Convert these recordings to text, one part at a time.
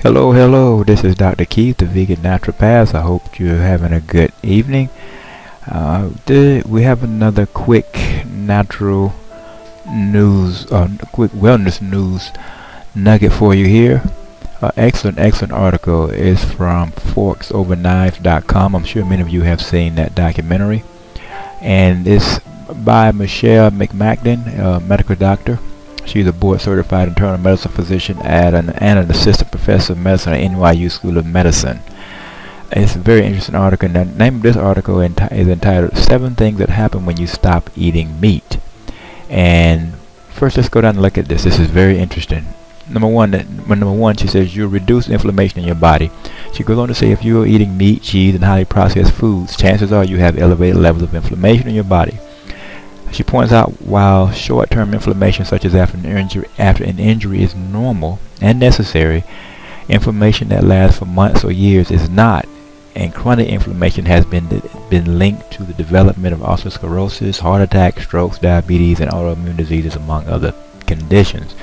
Hello, hello. This is Dr. Keith, the vegan naturopath. I hope you're having a good evening. We have another quick natural news, quick wellness news nugget for you here. Excellent article is from forksoverknives.com. I'm sure many of you have seen that documentary, and it's by Michelle McMackin, a medical doctor. She's a board-certified internal medicine physician and an assistant professor of medicine at NYU School of Medicine. It's a very interesting article, and the name of this article is entitled 7 Things That Happen When You Stop Eating Meat. And first, let's go down and look at this. This is very interesting. Number one, she says you'll reduce inflammation in your body. She goes on to say if you're eating meat, cheese, and highly processed foods, chances are you have elevated levels of inflammation in your body. She points out while short-term inflammation such as after an injury is normal and necessary, inflammation that lasts for months or years is not, and chronic inflammation has been linked to the development of atherosclerosis, heart attack, strokes, diabetes, and autoimmune diseases, among other conditions.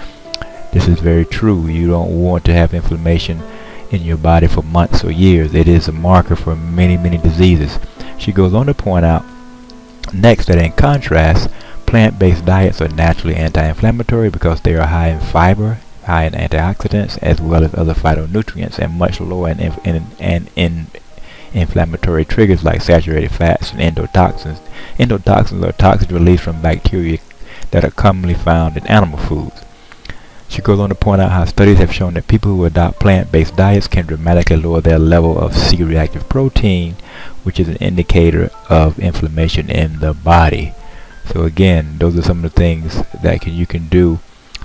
This is very true. You don't want to have inflammation in your body for months or years. It is a marker for many diseases. She goes on to point out next that in contrast, plant-based diets are naturally anti-inflammatory because they are high in fiber, high in antioxidants, as well as other phytonutrients, and much lower in inflammatory triggers like saturated fats and endotoxins. Endotoxins are toxins released from bacteria that are commonly found in animal foods. She goes on to point out how studies have shown that people who adopt plant-based diets can dramatically lower their level of C-reactive protein, which is an indicator of inflammation in the body. So again, those are some of the things that you can do,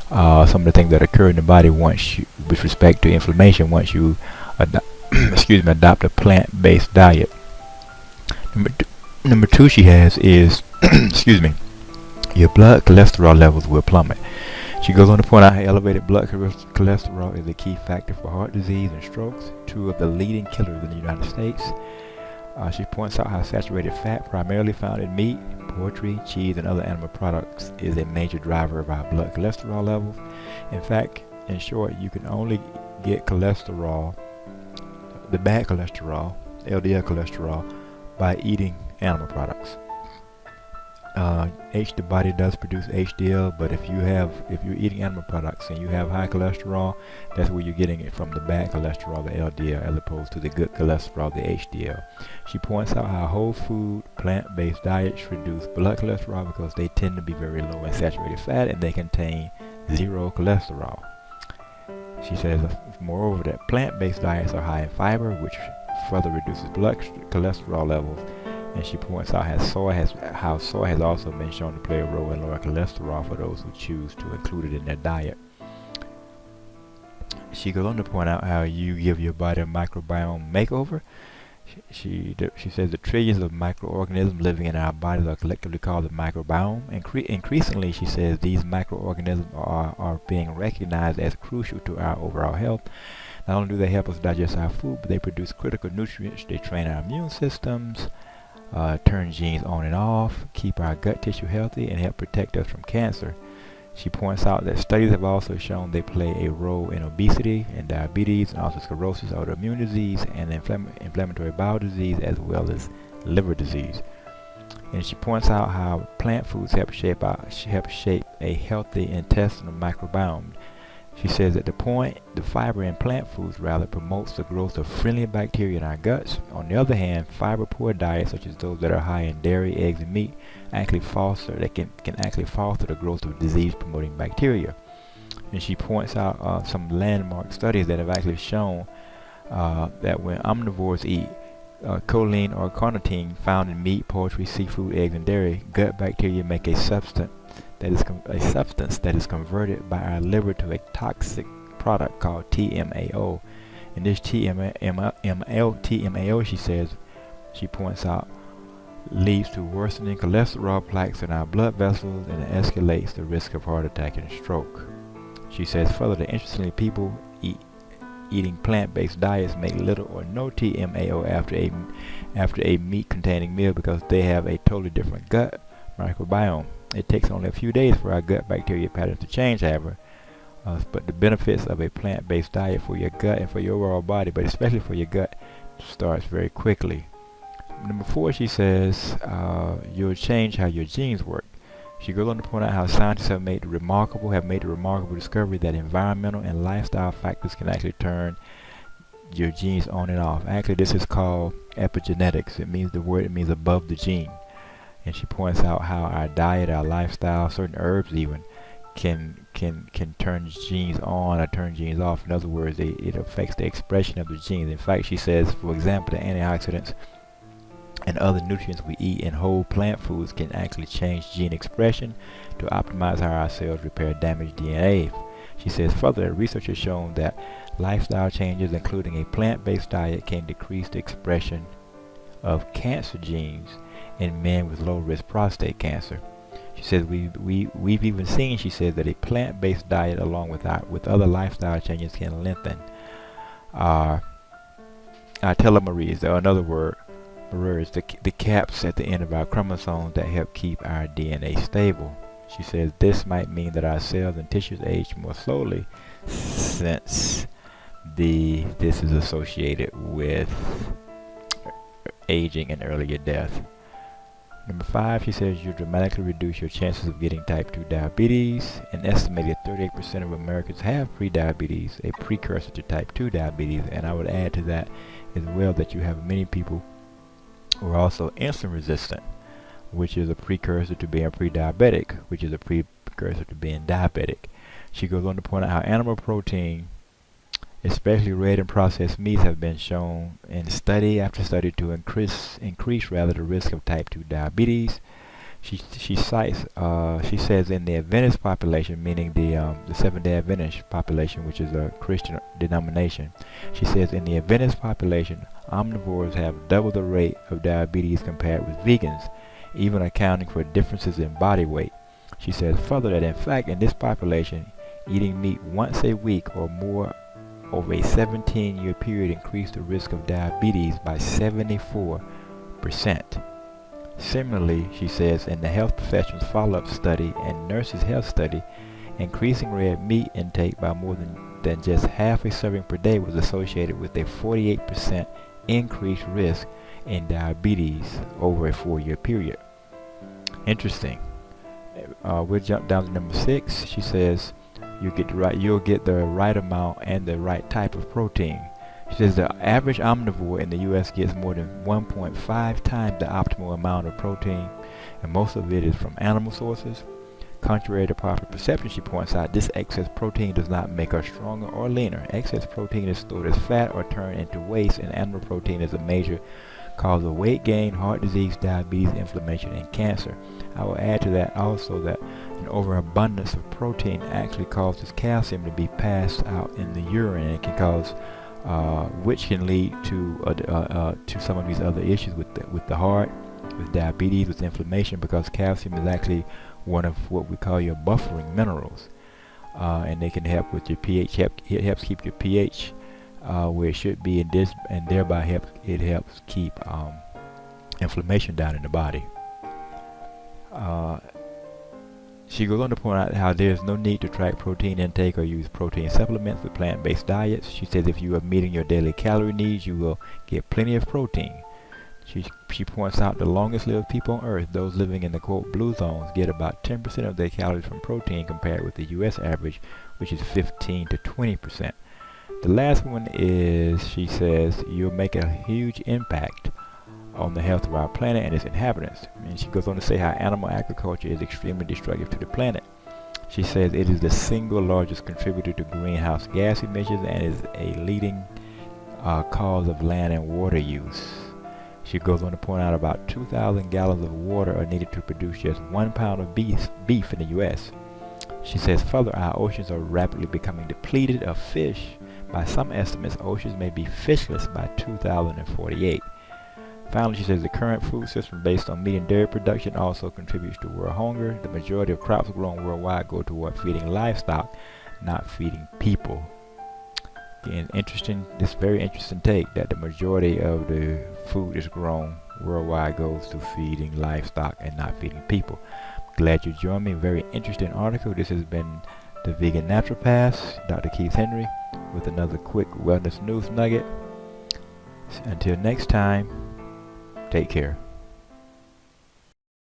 some of the things that occur in the body with respect to inflammation once you adopt a plant-based diet. Number two she has is, your blood cholesterol levels will plummet. She goes on to point out how elevated blood cholesterol is a key factor for heart disease and strokes, 2 of the leading killers in the United States. She points out how saturated fat, primarily found in meat, poultry, cheese, and other animal products, is a major driver of our blood cholesterol levels. In fact, in short, you can only get cholesterol, the bad cholesterol, LDL cholesterol, by eating animal products. The body does produce HDL, but if you're eating animal products and you have high cholesterol, that's where you're getting it from, the bad cholesterol, the LDL, as opposed to the good cholesterol, the HDL. She points out how whole food, plant-based diets reduce blood cholesterol because they tend to be very low in saturated fat and they contain 0 cholesterol. She says, moreover, that plant-based diets are high in fiber, which further reduces blood cholesterol levels. And she points out how soy has also been shown to play a role in lowering cholesterol for those who choose to include it in their diet. She goes on to point out how you give your body a microbiome makeover. She says the trillions of microorganisms living in our bodies are collectively called the microbiome. Increasingly, she says these microorganisms are being recognized as crucial to our overall health. Not only do they help us digest our food, but they produce critical nutrients. They train our immune systems, turn genes on and off, keep our gut tissue healthy, and help protect us from cancer. She points out that studies have also shown they play a role in obesity and diabetes and atherosclerosis, autoimmune disease, and inflammatory bowel disease, as well as liver disease. And she points out how plant foods help shape a healthy intestinal microbiome. She says that the fiber in plant foods rather promotes the growth of friendly bacteria in our guts. On the other hand, fiber-poor diets, such as those that are high in dairy, eggs, and meat, can actually foster the growth of disease-promoting bacteria. And she points out some landmark studies that have actually shown that when omnivores eat choline or carnitine found in meat, poultry, seafood, eggs, and dairy, gut bacteria make a substance that is converted by our liver to a toxic product called TMAO. And this TMAO, she points out, leads to worsening cholesterol plaques in our blood vessels and it escalates the risk of heart attack and stroke. She says further that interestingly, people eating plant-based diets make little or no TMAO after a meat-containing meal because they have a totally different gut microbiome. It takes only a few days for our gut bacteria patterns to change, however. But the benefits of a plant-based diet for your gut and for your overall body, but especially for your gut, starts very quickly. Number 4, she says, you'll change how your genes work. She goes on to point out how scientists have made the remarkable discovery that environmental and lifestyle factors can actually turn your genes on and off. Actually, this is called epigenetics. It means above the gene. And she points out how our diet, our lifestyle, certain herbs even, can turn genes on or turn genes off. In other words, it affects the expression of the genes. In fact, she says, for example, the antioxidants and other nutrients we eat in whole plant foods can actually change gene expression to optimize how our cells repair damaged DNA. She says further, research has shown that lifestyle changes, including a plant-based diet, can decrease the expression of cancer genes in men with low-risk prostate cancer. She says we've even seen, she says, that a plant-based diet along with other lifestyle changes can lengthen our telomeres, or in other words, the caps at the end of our chromosomes that help keep our DNA stable. She says this might mean that our cells and tissues age more slowly, since this is associated with aging and earlier death. Number 5, she says you dramatically reduce your chances of getting type 2 diabetes. An estimated 38% of Americans have prediabetes, a precursor to type 2 diabetes, and I would add to that as well that you have many people who are also insulin resistant, which is a precursor to being pre-diabetic, which is a precursor to being diabetic. She goes on to point out how animal protein, especially red and processed meats, have been shown in study after study to increase the risk of type 2 diabetes. She says in the Adventist population, meaning the Seventh-day Adventist population, which is a Christian denomination, she says in the Adventist population, omnivores have double the rate of diabetes compared with vegans, even accounting for differences in body weight. She says further that in fact in this population, eating meat once a week or more over a 17-year period increased the risk of diabetes by 74%. Similarly, she says in the health professionals follow-up study and nurses health study, increasing red meat intake by more than just half a serving per day was associated with a 48% increased risk in diabetes over a 4-year period. Interesting. We'll jump down to number 6. She says you'll get the right amount and the right type of protein. She says the average omnivore in the U.S. gets more than 1.5 times the optimal amount of protein, and most of it is from animal sources. Contrary to popular perception, she points out, this excess protein does not make us stronger or leaner. Excess protein is stored as fat or turned into waste, and animal protein is a major cause of weight gain, heart disease, diabetes, inflammation, and cancer. I will add to that also that an overabundance of protein actually causes calcium to be passed out in the urine, and it can cause which can lead to some of these other issues with the heart, with diabetes, with inflammation, because calcium is actually one of what we call your buffering minerals, and they can help with your pH. It helps keep your pH where it should be, and thereby helps keep inflammation down in the body. She goes on to point out how there's no need to track protein intake or use protein supplements with plant-based diets. She says if you are meeting your daily calorie needs, you will get plenty of protein. She points out the longest lived people on earth, those living in the quote blue zones, get about 10% of their calories from protein compared with the US average, which is 15 to 20%. The last one is, she says, you'll make a huge impact on the health of our planet and its inhabitants. And she goes on to say how animal agriculture is extremely destructive to the planet. She says it is the single largest contributor to greenhouse gas emissions and is a leading cause of land and water use. She goes on to point out about 2,000 gallons of water are needed to produce just 1 pound of beef in the U.S. She says further, our oceans are rapidly becoming depleted of fish. By some estimates, oceans may be fishless by 2048. Finally, she says the current food system based on meat and dairy production also contributes to world hunger. The majority of crops grown worldwide go toward feeding livestock, not feeding people. Again, this very interesting take that the majority of the food that's grown worldwide goes to feeding livestock and not feeding people. Glad you joined me. Very interesting article. This has been the Vegan Naturopath, Dr. Keith Henry, with another quick wellness news nugget. Until next time, take care.